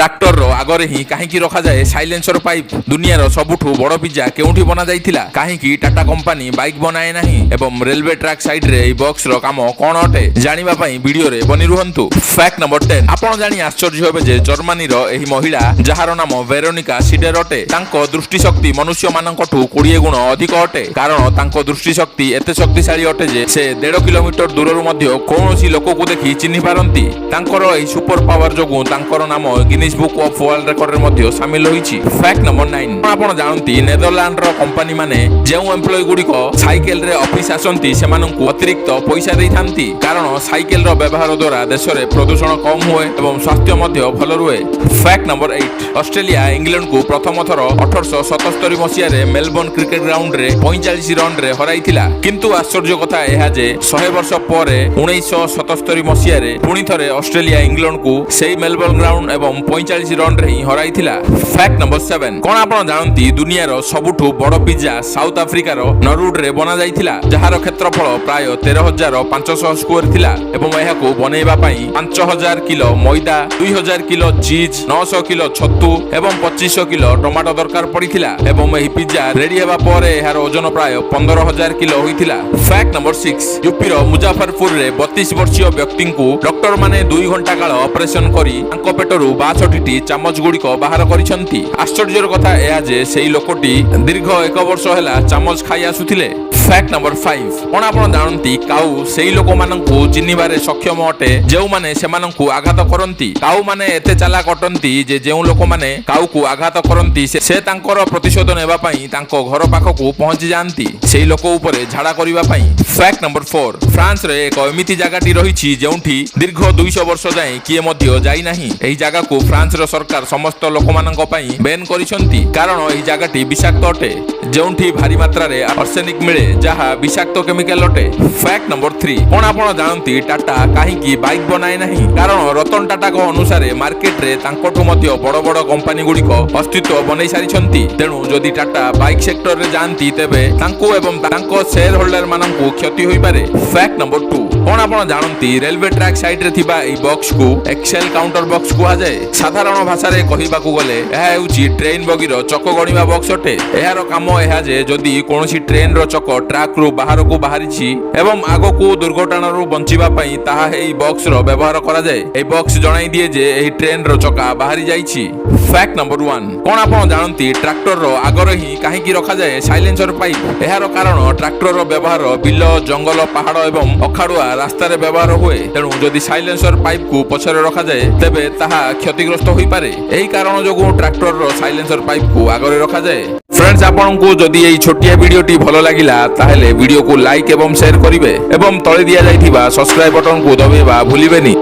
Tractor रो आगरे ही काहेकि रखा जाए साइलेंसर पाइप दुनियार सबुठु बड़ पिज्जा केउठी बना जाइथिला काहेकि टाटा कंपनी बाइक बनाए नाही एवं रेलवे ट्रैक साइड रे ए बॉक्स रो काम कोन अटे जानिबा पई वीडियो रे बनि रुहंतु। फैक्ट नंबर 10 आपण जानि आश्चर्य होबे जे जर्मनी रो एही महिला जहार नाम वेरोनिका सिडेर अटे तांको दृष्टि शक्ति मनुष्य माननकठु 20 गुण अधिक अटे कारण तांको दृष्टि शक्ति एते शक्तिशाली अटे जे से 1.5 किलोमीटर दूररु मध्ये कोनोसी लोक को देखि चिन्हि पारंती तांकर एही सुपर पावर जोगु तांकर नाम Guinness book of world record रे मध्ये शामिल होईची। फैक्ट नंबर 9 आपण जानती नेदरलैंड रो कंपनी माने जेउ एम्प्लॉय गुडी को साइकेल रे ऑफिस आसंती सेमानंकु अतिरिक्त पैसा देई थांती कारण साइकेल रो व्यवहार द्वारा देश रे प्रदूषण कम होए एवं स्वास्थ्य मध्ये भल रुहे। फैक्ट नंबर 8 ऑस्ट्रेलिया इंग्लैंड को प्रथम थर 1877 मसिया रे मेलबोर्न क्रिकेट ग्राउंड रे 45 रन रे हराइथिला किंतु आश्चर्य कथा एहा जे 100 वर्ष परे 1977 मसिया रे पुणी थरे ऑस्ट्रेलिया इंग्लैंड को सेही मेलबोर्न ग्राउंड एवं 45 रन रे ही हराइथिला। फैक्ट नंबर 7 कोन आपण जानती दुनिया रो सबुठु बड़ पिज्जा साउथ अफ्रीका रो नरुड रे बना जाइथिला जहार क्षेत्रफल प्राय 13,500 स्क्वायर थिला एवं एहा को बनेइबा पई 5,000 किलो मैदा 2,000 किलो चीज 900 किलो छत्तू एवं 2500 किलो टमाटो दरकार पड़िथिला एवं एही पिज्जा रेडी हेबा परे एहार ओजन प्राय 15,000 किलो होइथिला। फैक्ट नंबर 6 यूपी रो मुजफ्फरपुर रे 32 वर्षीय व्यक्ति को डॉक्टर माने 2 घंटा काल ऑपरेशन करी तांको पेटरू 62टी चामच गुड़िक बाहर करिसंती। आश्चर्यर कथा एहा जे सेही लोकटी दीर्घ 1 वर्ष होला चामच खाई आसुथिले। फैक्ट नंबर 5 कोन आपण जानती काऊ सेही लोक माननकु चिन्हिबारे सक्षम अटे जेउ माने सेमाननकु आघात करंती काऊ माने एते चालाक अटंती जे जेउ लोक माने काऊ को आघात करंती से तांकर प्रतिशोध नेबा पई तांको घर पाखकु पहुंची जानती सेही लोक उपरे झाड़ा करिबा पई। फैक्ट नंबर 4 फ्रांस रे एक एमिति जागाटी रहिछि जेउठी दीर्घ 200 वर्ष जाय किए मध्य जाई नाही एही जागा को फ्रांस रो सरकार समस्त लोक माननक पई बैन करिसंती कारण एही जागाटी विषाक्त अटे जेउठी भारी मात्रा रे आर्सेनिक मिले जहा विषाक्त केमिकल अटे। फैक्ट नंबर 3 कोन आपण जानती टाटा काहेकि बाइक बनाए नाही कारण रतन टाटा को अनुसार मार्केट रे तांकोठु मध्य बड़ बड़ कंपनी गुडी को अस्तित्व बनै सारिछंती तेनु जदि टाटा बाइक सेक्टर रे जानती तेबे तांको एवं तांको शेयर होल्डर माननकु क्षति होई पारे। फैक्ट नंबर 2 कोन आपण जानती रेलवे ट्रैक साइड रे थिबा ए बॉक्स को एक्सेल काउंटर बॉक्स कुआ जाय साधारण भाषा रे कहिबाकू गले एहा हेउची ट्रेन बगीर चक गणिबा बॉक्स अटे एहार काम एहा जे जदि कोनोसी ट्रेन रो चक ट्रैक रू बाहर को बाहरिछि एवं आगो को दुर्घटना रू बंचिबा पई ताहा एई बॉक्स रो व्यवहार करा जाय ए बॉक्स जणाई दिए जे एही ट्रेन रो चका बाहरी जाइछि। फैक्ट नंबर 1 कोन आपण जानती ट्रैक्टर रो आगरे ही काहेकि रखा जाय साइलेंसर पाइप एहार कारण ट्रैक्टर रो व्यवहार बिल जंगल पहाड़ एवं अखाड़ुआ रास्ता रे व्यवहार हुए तेणु जदि साइलेंसर पाइप को पछरे रखा जाय तेबे ताहा क्षतिग्रस्त होई पारे एही कारण जोगु ट्रैक्टर रो साइलेंसर पाइप को आगरे रखा जाय। फ्रेंड्स आपण को जदि एही छोटिया वीडियो टी भलो लागिला ताहेले वीडियो को लाइक एवं शेयर करिवे एवं तळे दिया जाइथिबा सब्सक्राइब बटन को दबाइबा भूलिबेनी।